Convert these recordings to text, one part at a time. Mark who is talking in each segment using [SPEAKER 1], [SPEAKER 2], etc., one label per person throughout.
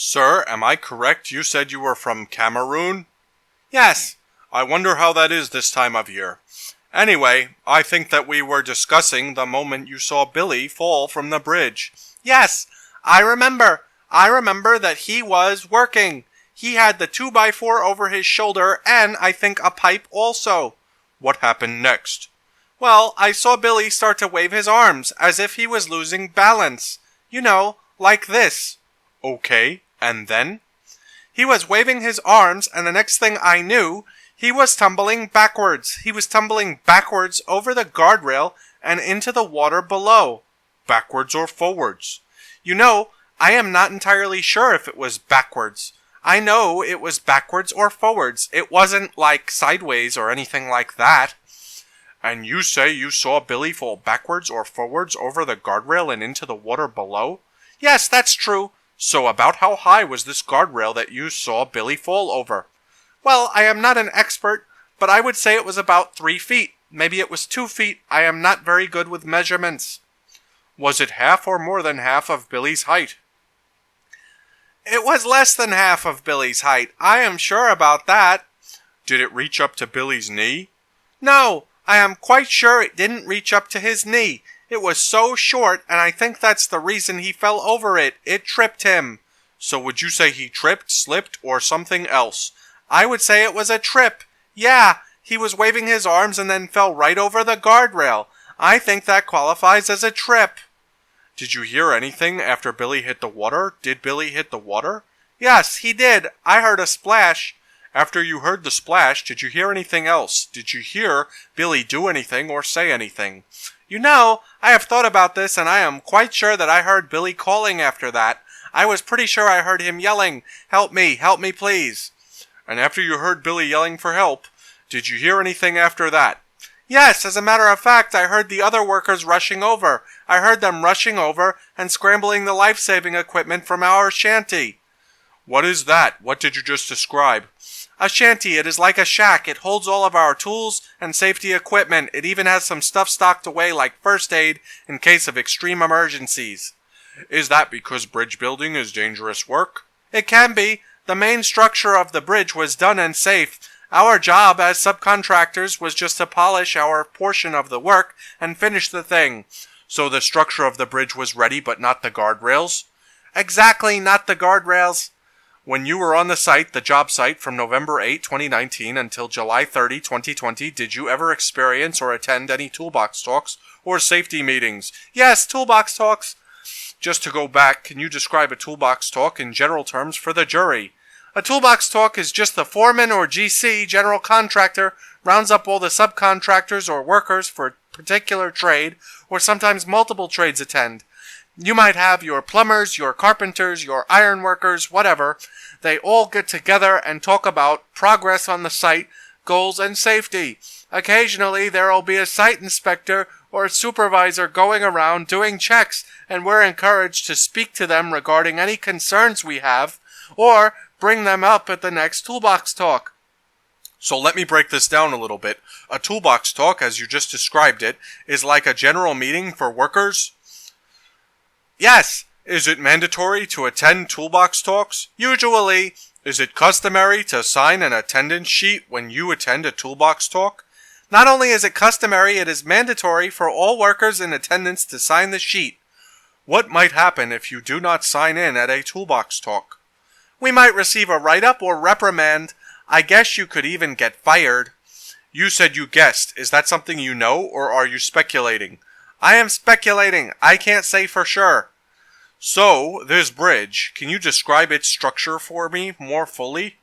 [SPEAKER 1] Sir, am I correct you said you were from Cameroon?
[SPEAKER 2] Yes.
[SPEAKER 1] I wonder how that is this time of year. Anyway, I think that we were discussing the moment you saw Billy fall from the bridge.
[SPEAKER 2] Yes, I remember. I remember that he was working. He had the 2x4 over his shoulder and I think a pipe also.
[SPEAKER 1] What happened next?
[SPEAKER 2] Well, I saw Billy start to wave his arms as if he was losing balance. You know, like this.
[SPEAKER 1] Okay, and then?
[SPEAKER 2] He was waving his arms and the next thing I knew, he was tumbling backwards. He was tumbling backwards over the guardrail and into the water below.
[SPEAKER 1] Backwards or forwards?
[SPEAKER 2] You know, I am not entirely sure if it was backwards. I know it was backwards or forwards. It wasn't like sideways or anything like that.
[SPEAKER 1] And you say you saw Billy fall backwards or forwards over the guardrail and into the water below?
[SPEAKER 2] Yes, that's true.
[SPEAKER 1] So about how high was this guardrail that you saw Billy fall over?
[SPEAKER 2] Well, I am not an expert, but I would say it was about 3 feet. Maybe it was 2 feet. I am not very good with measurements.
[SPEAKER 1] Was it half or more than half of Billy's height?
[SPEAKER 2] It was less than half of Billy's height. I am sure about that.
[SPEAKER 1] Did it reach up to Billy's knee?
[SPEAKER 2] No, I am quite sure it didn't reach up to his knee. It was so short, and I think that's the reason he fell over it. It tripped him.
[SPEAKER 1] So would you say he tripped, slipped, or something else?
[SPEAKER 2] I would say it was a trip. Yeah, he was waving his arms and then fell right over the guardrail. I think that qualifies as a trip.
[SPEAKER 1] Did you hear anything after Billy hit the water? Did Billy hit the water?
[SPEAKER 2] Yes, he did. I heard a splash.
[SPEAKER 1] After you heard the splash, did you hear anything else? Did you hear Billy do anything or say anything?
[SPEAKER 2] You know, I have thought about this and I am quite sure that I heard Billy calling after that. I was pretty sure I heard him yelling, help me, please.
[SPEAKER 1] And after you heard Billy yelling for help, did you hear anything after that?
[SPEAKER 2] Yes, as a matter of fact, I heard the other workers rushing over. I heard them rushing over and scrambling the life-saving equipment from our shanty.
[SPEAKER 1] What is that? What did you just describe?
[SPEAKER 2] A shanty, it is like a shack. It holds all of our tools and safety equipment. It even has some stuff stocked away like first aid in case of extreme emergencies.
[SPEAKER 1] Is that because bridge building is dangerous work?
[SPEAKER 2] It can be. The main structure of the bridge was done and safe. Our job as subcontractors was just to polish our portion of the work and finish the thing.
[SPEAKER 1] So the structure of the bridge was ready but not the guardrails?
[SPEAKER 2] Exactly, not the guardrails.
[SPEAKER 1] When you were on the site, the job site, from November 8, 2019 until July 30, 2020, did you ever experience or attend any toolbox talks or safety meetings?
[SPEAKER 2] Yes, toolbox talks.
[SPEAKER 1] Just to go back, can you describe a toolbox talk in general terms for the jury?
[SPEAKER 2] A toolbox talk is just the foreman or GC, general contractor, rounds up all the subcontractors or workers for a particular trade, or sometimes multiple trades attend. You might have your plumbers, your carpenters, your iron workers, whatever. They all get together and talk about progress on the site, goals, and safety. Occasionally, there will be a site inspector or a supervisor going around doing checks, and we're encouraged to speak to them regarding any concerns we have, or bring them up at the next toolbox talk.
[SPEAKER 1] So let me break this down a little bit. A toolbox talk, as you just described it, is like a general meeting for workers?
[SPEAKER 2] Yes.
[SPEAKER 1] Is it mandatory to attend toolbox talks?
[SPEAKER 2] Usually.
[SPEAKER 1] Is it customary to sign an attendance sheet when you attend a toolbox talk?
[SPEAKER 2] Not only is it customary, it is mandatory for all workers in attendance to sign the sheet.
[SPEAKER 1] What might happen if you do not sign in at a toolbox talk?
[SPEAKER 2] We might receive a write-up or reprimand. I guess you could even get fired.
[SPEAKER 1] You said you guessed. Is that something you know, or are you speculating?
[SPEAKER 2] I am speculating. I can't say for sure.
[SPEAKER 1] So, this bridge, can you describe its structure for me more fully?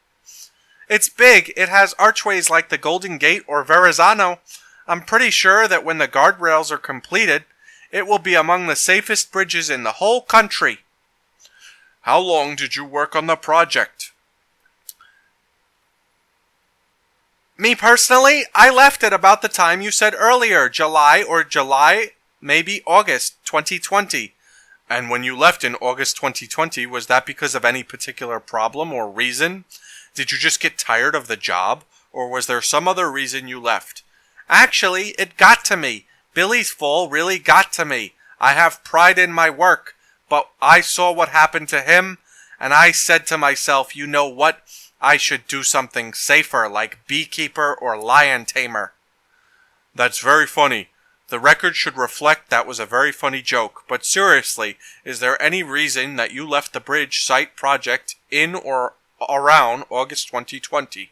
[SPEAKER 2] It's big. It has archways like the Golden Gate or Verrazano. I'm pretty sure that when the guardrails are completed, it will be among the safest bridges in the whole country.
[SPEAKER 1] How long did you work on the project?
[SPEAKER 2] Me personally, I left at about the time you said earlier, July, maybe August 2020.
[SPEAKER 1] And when you left in August 2020, was that because of any particular problem or reason? Did you just get tired of the job, or was there some other reason you left?
[SPEAKER 2] Actually, it got to me. Billy's fall really got to me. I have pride in my work, but I saw what happened to him, And I said to myself, you know what? I should do something safer like beekeeper or lion tamer.
[SPEAKER 1] That's very funny. The record should reflect that was a very funny joke, but seriously, is there any reason that you left the bridge site project in or around August 2020?